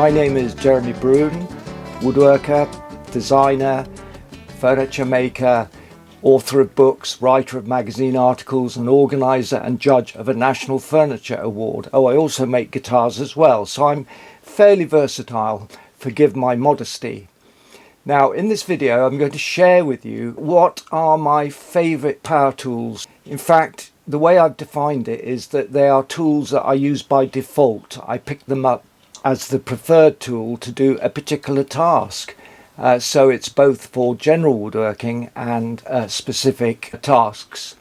My name is Jeremy Broun, woodworker, designer, furniture maker, author of books, writer of magazine articles, and organiser and judge of a National Furniture Award. Oh, I also make guitars as well, so I'm fairly versatile, forgive my modesty. Now, in this video, I'm going to share with you what are my favourite power tools. In fact, the way I've defined it is that they are tools that I use by default. I pick them up as the preferred tool to do a particular task. So it's both for general woodworking and specific tasks.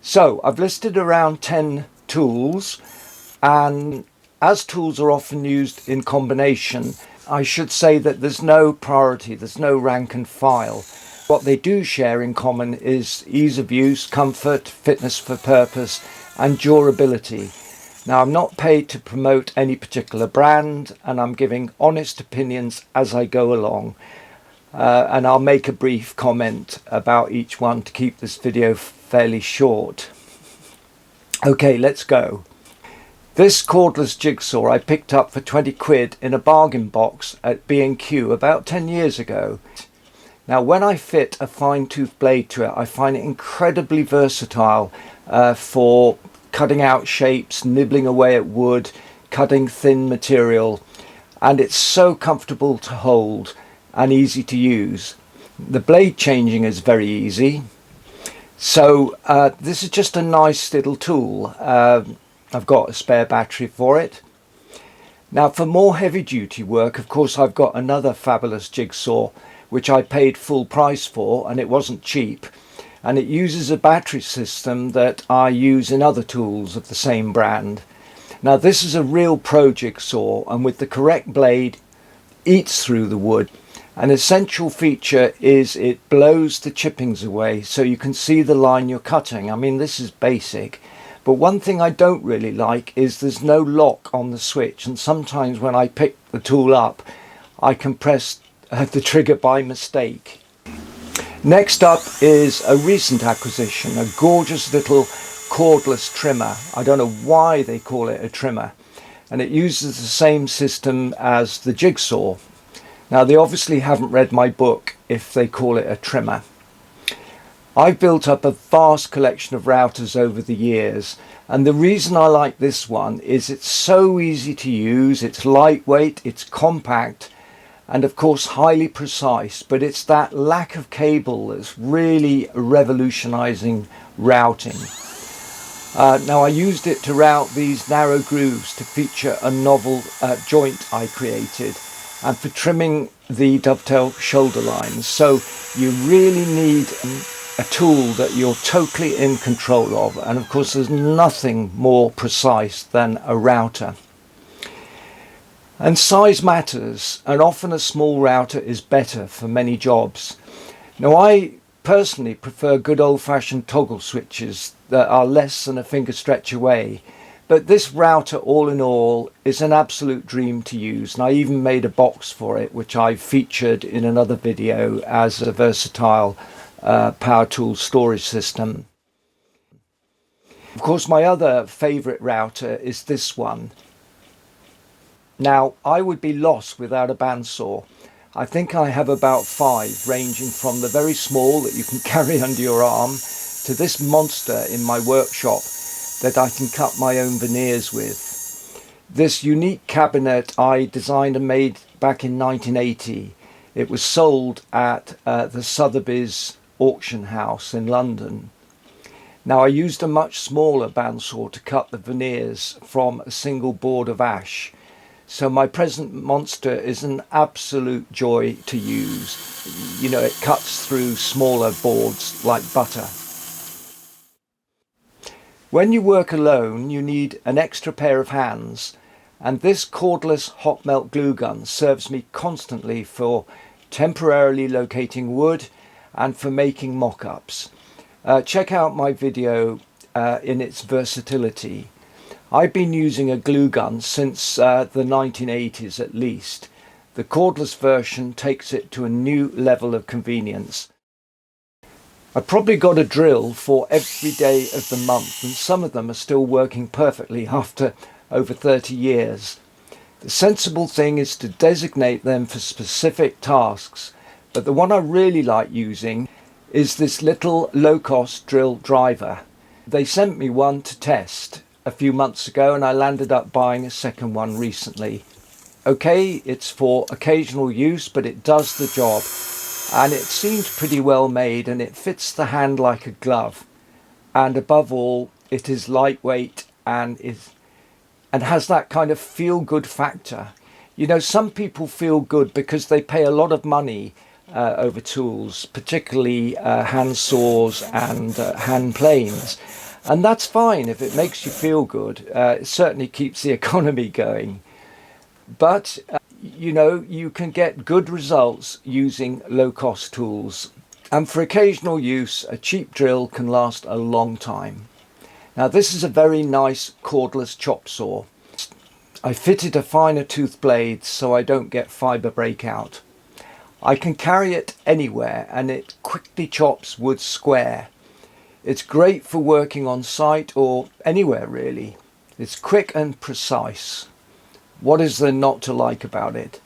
So I've listed around 10 tools, and as tools are often used in combination, I should say that there's no priority, there's no rank and file. What they do share in common is ease of use, comfort, fitness for purpose, and durability. Now, I'm not paid to promote any particular brand, and I'm giving honest opinions as I go along. And I'll make a brief comment about each one to keep this video fairly short. Okay, let's go. This cordless jigsaw I picked up for 20 quid in a bargain box at B&Q about 10 years ago. Now, when I fit a fine-tooth blade to it, I find it incredibly versatile for cutting out shapes, nibbling away at wood, cutting thin material, and it's so comfortable to hold and easy to use. The blade changing is very easy, so this is just a nice little tool. I've got a spare battery for it. Now, for more heavy duty work, of course, I've got another fabulous jigsaw which I paid full price for, and it wasn't cheap, and it uses a battery system that I use in other tools of the same brand. Now, this is a real pro jigsaw, and with the correct blade eats through the wood. An essential feature is it blows the chippings away so you can see the line you're cutting. I mean, this is basic. But one thing I don't really like is there's no lock on the switch, and sometimes when I pick the tool up I can press the trigger by mistake. Next up is a recent acquisition, a gorgeous little cordless trimmer. I don't know why they call it a trimmer, and it uses the same system as the jigsaw. Now, they obviously haven't read my book if they call it a trimmer. I've built up a vast collection of routers over the years, and the reason I like this one is it's so easy to use, it's lightweight, it's compact, and of course highly precise, but it's that lack of cable that's really revolutionizing routing. Now, I used it to route these narrow grooves to feature a novel joint I created, and for trimming the dovetail shoulder lines. So you really need a tool that you're totally in control of, and of course there's nothing more precise than a router. And size matters, and often a small router is better for many jobs. Now, I personally prefer good old-fashioned toggle switches that are less than a finger stretch away, but this router, all in all, is an absolute dream to use, and I even made a box for it which I featured in another video as a versatile power tool storage system. Of course, my other favourite router is this one. Now, I would be lost without a bandsaw. I think I have about 5, ranging from the very small that you can carry under your arm to this monster in my workshop that I can cut my own veneers with. This unique cabinet I designed and made back in 1980. It was sold at the Sotheby's auction house in London. Now, I used a much smaller bandsaw to cut the veneers from a single board of ash. So my present monster is an absolute joy to use. You know, it cuts through smaller boards like butter. When you work alone, you need an extra pair of hands, and this cordless hot melt glue gun serves me constantly for temporarily locating wood and for making mock-ups. Check out my video in its versatility. I've been using a glue gun since the 1980s at least. The cordless version takes it to a new level of convenience. I've probably got a drill for every day of the month, and some of them are still working perfectly after over 30 years. The sensible thing is to designate them for specific tasks, but the one I really like using is this little low-cost drill driver. They sent me one to test a few months ago and I landed up buying a second one recently. Okay, it's for occasional use, but it does the job, and it seems pretty well made, and it fits the hand like a glove, and above all it is lightweight and has that kind of feel-good factor. You know, some people feel good because they pay a lot of money over tools, particularly hand saws and hand planes, and that's fine if it makes you feel good. It certainly keeps the economy going, but you know, you can get good results using low-cost tools, and for occasional use a cheap drill can last a long time. Now this is a very nice cordless chop saw. I fitted a finer tooth blade so I don't get fibre breakout. I can carry it anywhere and it quickly chops wood square. It's great for working on site or anywhere really. It's quick and precise. What is there not to like about it?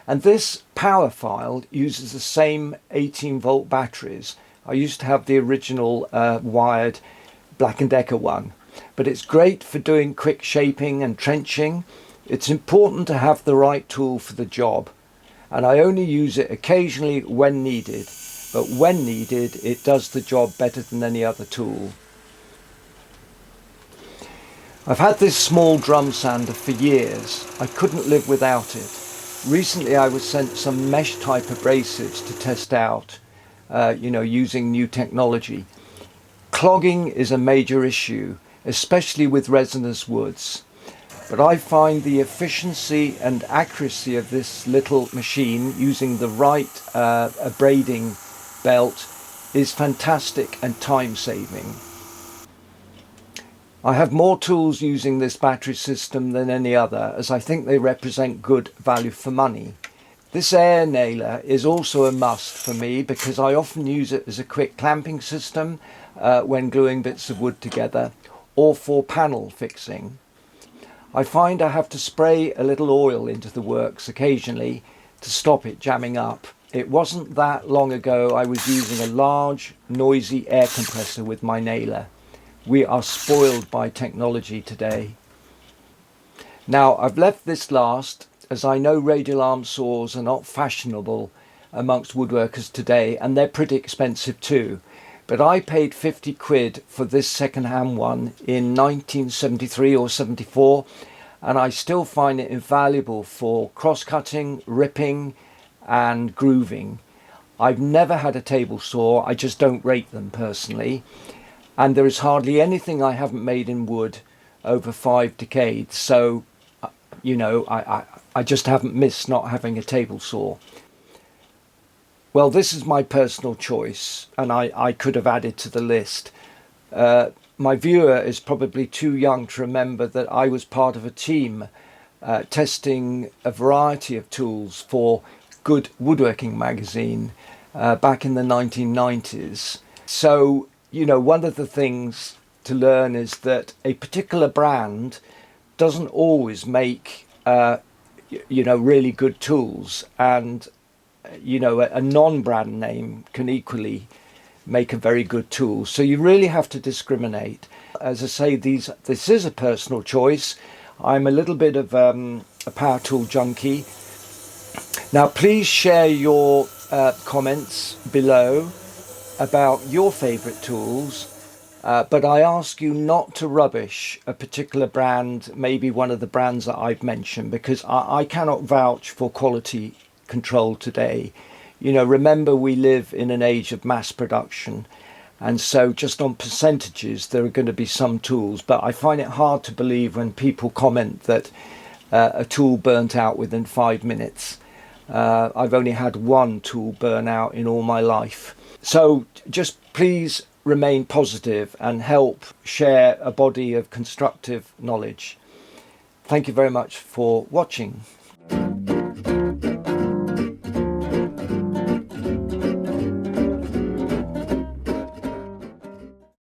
And this Powerfile uses the same 18-volt batteries. I used to have the original wired Black & Decker one, but it's great for doing quick shaping and trenching. It's important to have the right tool for the job, and I only use it occasionally when needed, but when needed it does the job better than any other tool. I've had this small drum sander for years. I couldn't live without it. Recently I was sent some mesh type abrasives to test out, you know, using new technology. Clogging is a major issue, especially with resinous woods, but I find the efficiency and accuracy of this little machine using the right abrading belt is fantastic and time-saving. I have more tools using this battery system than any other, as I think they represent good value for money. This air nailer is also a must for me because I often use it as a quick clamping system when gluing bits of wood together, or for panel fixing. I find I have to spray a little oil into the works occasionally to stop it jamming up. It wasn't that long ago I was using a large, noisy air compressor with my nailer. We are spoiled by technology today. Now, I've left this last as I know radial arm saws are not fashionable amongst woodworkers today, and they're pretty expensive too. But I paid 50 quid for this second-hand one in 1973 or 74, and I still find it invaluable for cross-cutting, ripping and grooving. I've never had a table saw, I just don't rate them personally. And there is hardly anything I haven't made in wood over 5 decades. So, you know, I just haven't missed not having a table saw. Well, this is my personal choice, and I could have added to the list. My viewer is probably too young to remember that I was part of a team testing a variety of tools for Good Woodworking magazine back in the 1990s. So, you know, one of the things to learn is that a particular brand doesn't always make, you know, really good tools, and, you know, a non-brand name can equally make a very good tool. So you really have to discriminate. As I say, this is a personal choice. I'm a little bit of a power tool junkie. Now, please share your comments below about your favourite tools, but I ask you not to rubbish a particular brand, maybe one of the brands that I've mentioned, because I cannot vouch for quality control today. You know, remember, we live in an age of mass production, and so just on percentages there are going to be some tools, but I find it hard to believe when people comment that a tool burnt out within 5 minutes. I've only had one tool burn out in all my life. So just please remain positive and help share a body of constructive knowledge. Thank you very much for watching.